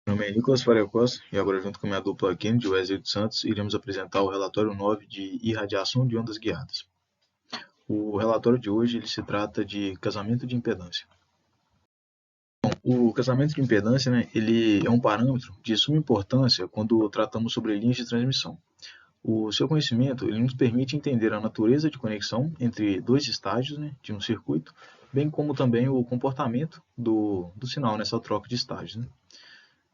Meu nome é Nicolas Faria Costa e agora, junto com minha dupla Kennedy Wesley dos Santos, iremos apresentar o relatório 9 de irradiação de ondas guiadas. O relatório de hoje ele se trata de casamento de impedância. Bom, o casamento de impedância, ele é um parâmetro de suma importância quando tratamos sobre linhas de transmissão. O seu conhecimento ele nos permite entender a natureza de conexão entre dois estágios, de um circuito, bem como também o comportamento do sinal nessa troca de estágios.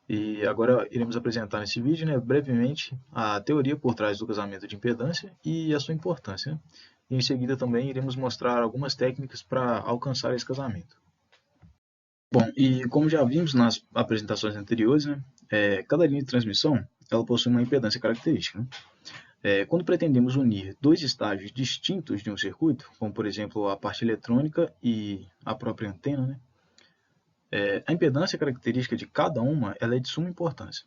E agora iremos apresentar nesse vídeo, brevemente, a teoria por trás do casamento de impedância e a sua importância. E em seguida também iremos mostrar algumas técnicas para alcançar esse casamento. Bom, e como já vimos nas apresentações anteriores, cada linha de transmissão ela possui uma impedância característica. Quando pretendemos unir dois estágios distintos de um circuito, como por exemplo a parte eletrônica e a própria antena, a impedância característica de cada uma ela é de suma importância.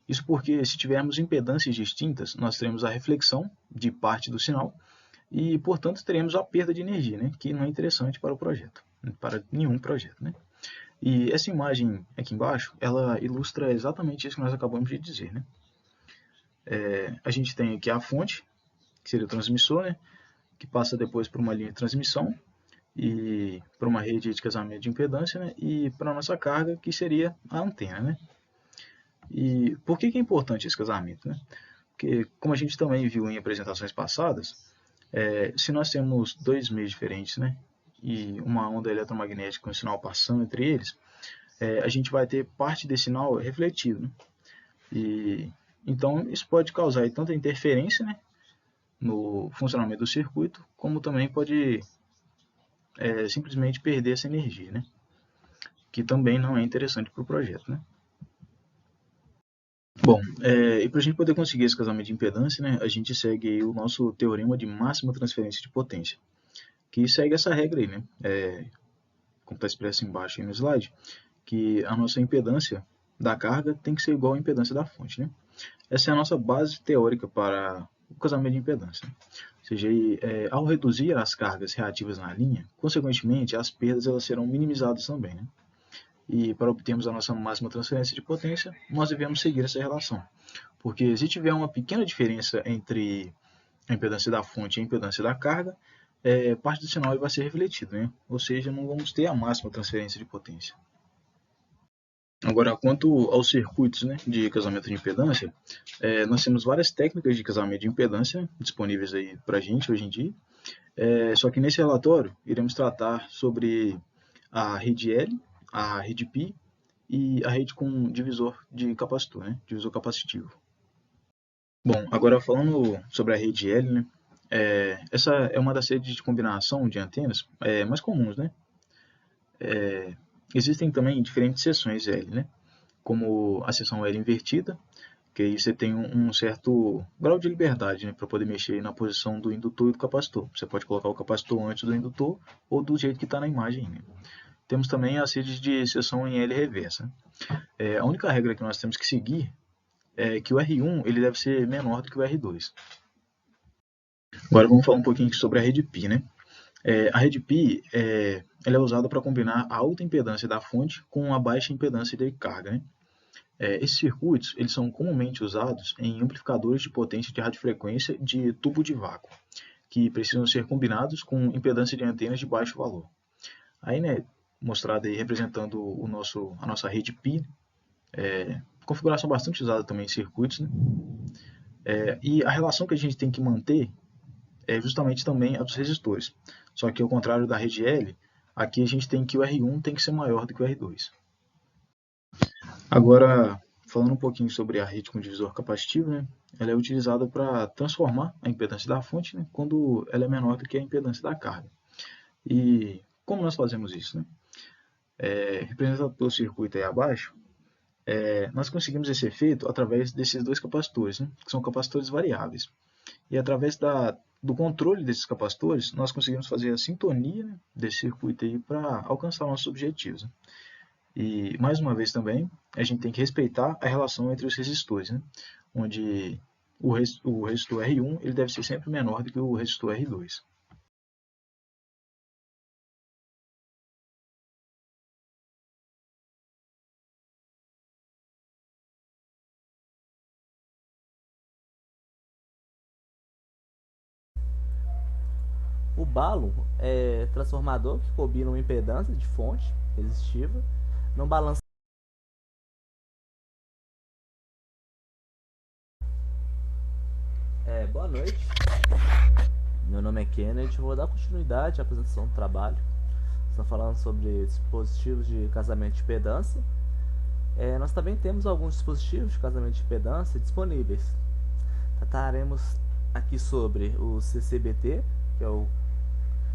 Isso porque, se tivermos impedâncias distintas, nós teremos a reflexão de parte do sinal e, portanto, teremos a perda de energia, que não é interessante para o projeto, para nenhum projeto. E essa imagem aqui embaixo, ela ilustra exatamente isso que nós acabamos de dizer. A gente tem aqui a fonte, que seria o transmissor, que passa depois por uma linha de transmissão e para uma rede de casamento de impedância, e para a nossa carga, que seria a antena. E por que é importante esse casamento? Porque, como a gente também viu em apresentações passadas, se nós temos dois meios diferentes, e uma onda eletromagnética com um sinal passando entre eles, a gente vai ter parte desse sinal refletido. E, então, isso pode causar aí, tanta interferência no funcionamento do circuito, como também pode simplesmente perder essa energia, que também não é interessante para o projeto. Bom, e para a gente poder conseguir esse casamento de impedância, a gente segue aí o nosso teorema de máxima transferência de potência, que segue essa regra aí, como está expresso embaixo aí no slide, que a nossa impedância da carga tem que ser igual à impedância da fonte. Essa é a nossa base teórica para o casamento de impedância. Ou seja, ao reduzir as cargas reativas na linha, consequentemente, as perdas elas serão minimizadas também. E para obtermos a nossa máxima transferência de potência, nós devemos seguir essa relação. Porque se tiver uma pequena diferença entre a impedância da fonte e a impedância da carga, parte do sinal vai ser refletido, ou seja, não vamos ter a máxima transferência de potência. Agora, quanto aos circuitos de casamento de impedância, nós temos várias técnicas de casamento de impedância disponíveis aí para a gente hoje em dia, só que nesse relatório iremos tratar sobre a rede L, a rede π e a rede com divisor de capacitor, divisor capacitivo. Bom, agora falando sobre a rede L, essa é uma das redes de combinação de antenas mais comuns. Existem também diferentes seções L, como a seção L invertida, que aí você tem um certo grau de liberdade para poder mexer na posição do indutor e do capacitor. Você pode colocar o capacitor antes do indutor ou do jeito que está na imagem. Temos também as redes de seção em L reversa. A única regra que nós temos que seguir é que o R1 ele deve ser menor do que o R2. Agora vamos falar um pouquinho sobre a rede π. A rede π ela é usada para combinar a alta impedância da fonte com a baixa impedância de carga. Esses circuitos eles são comumente usados em amplificadores de potência de radiofrequência de tubo de vácuo, que precisam ser combinados com impedância de antenas de baixo valor. Aí, mostrado aí representando a nossa rede π, configuração bastante usada também em circuitos, e a relação que a gente tem que manter é justamente também a dos resistores. Só que ao contrário da rede L, aqui a gente tem que o R1 tem que ser maior do que o R2. Agora, falando um pouquinho sobre a rede com divisor capacitivo, ela é utilizada para transformar a impedância da fonte quando ela é menor do que a impedância da carga. E como nós fazemos isso? Representado pelo circuito aí abaixo, nós conseguimos esse efeito através desses dois capacitores, que são capacitores variáveis. E através do controle desses capacitores, nós conseguimos fazer a sintonia desse circuito aí para alcançar nossos objetivos. E, mais uma vez também, a gente tem que respeitar a relação entre os resistores, onde o resistor R1 ele deve ser sempre menor do que o resistor R2. O balun é transformador que combina uma impedância de fonte resistiva não balanceada. Boa noite, meu nome é Kennedy, vou dar continuidade à apresentação do trabalho. Estamos falando sobre dispositivos de casamento de impedância. Nós também temos alguns dispositivos de casamento de impedância disponíveis. Trataremos aqui sobre o CCBT, que é o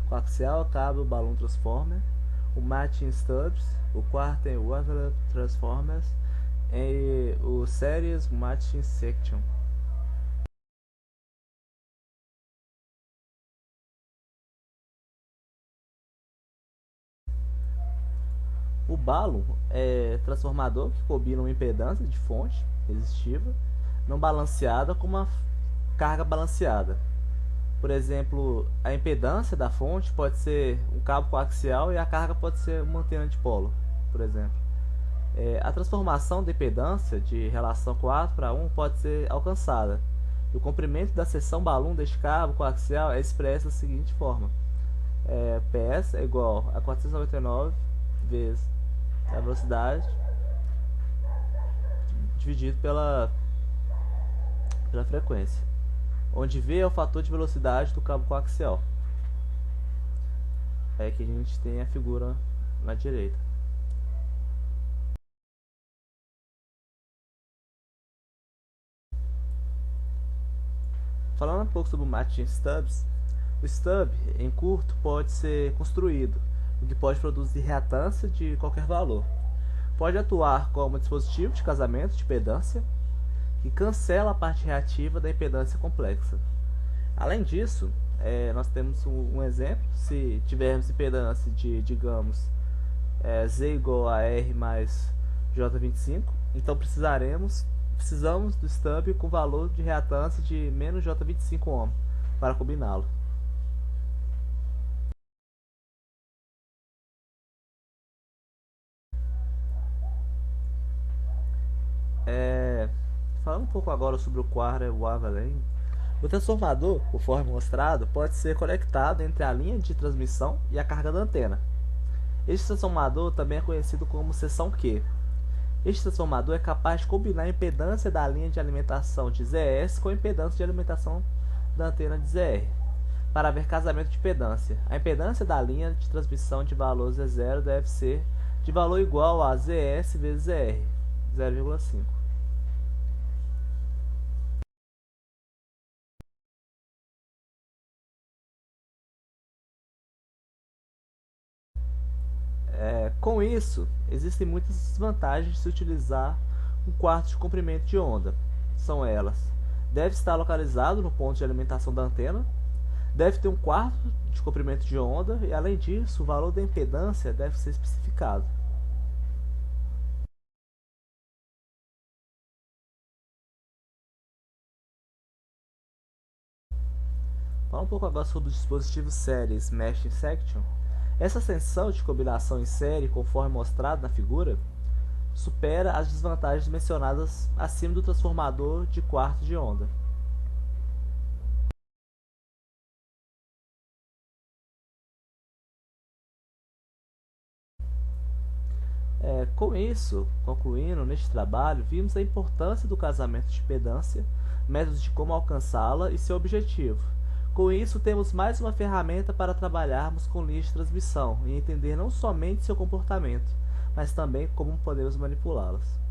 coaxial cabo balloon transformer, o matching stubs, o quarter envelope transformers e o series matching section. O balun é transformador que combina uma impedância de fonte resistiva não balanceada com uma carga balanceada. Por exemplo, a impedância da fonte pode ser um cabo coaxial e a carga pode ser uma antena de polo, por exemplo. A transformação da impedância de relação 4:1 pode ser alcançada. E o comprimento da seção balun deste cabo coaxial é expresso da seguinte forma: PS é igual a 499 vezes a velocidade dividido pela frequência, onde V é o fator de velocidade do cabo coaxial. É que a gente tem a figura na direita. Falando um pouco sobre o matching stubs, o stub em curto pode ser construído, o que pode produzir reatância de qualquer valor. Pode atuar como dispositivo de casamento de impedância, que cancela a parte reativa da impedância complexa. Além disso, nós temos um exemplo: se tivermos impedância de, digamos, Z igual a R mais J25, então precisamos do stub com valor de reatância de menos J25 ohm para combiná-lo. Falando um pouco agora sobre o quarter wavelet, o transformador, conforme mostrado, pode ser conectado entre a linha de transmissão e a carga da antena. Este transformador também é conhecido como seção Q. Este transformador é capaz de combinar a impedância da linha de alimentação de ZS com a impedância de alimentação da antena de ZR, para haver casamento de impedância. A impedância da linha de transmissão de valor Z0 deve ser de valor igual a ZS vezes ZR, 0,5. Com isso, existem muitas desvantagens de se utilizar um quarto de comprimento de onda. São elas: deve estar localizado no ponto de alimentação da antena, deve ter um quarto de comprimento de onda e, além disso, o valor da impedância deve ser especificado. Fala um pouco agora sobre os dispositivos séries Mesh Section. Essa extensão de combinação em série, conforme mostrado na figura, supera as desvantagens mencionadas acima do transformador de quarto de onda. Com isso, concluindo, neste trabalho, vimos a importância do casamento de impedância, métodos de como alcançá-la e seu objetivo. Com isso, temos mais uma ferramenta para trabalharmos com linhas de transmissão e entender não somente seu comportamento, mas também como podemos manipulá-las.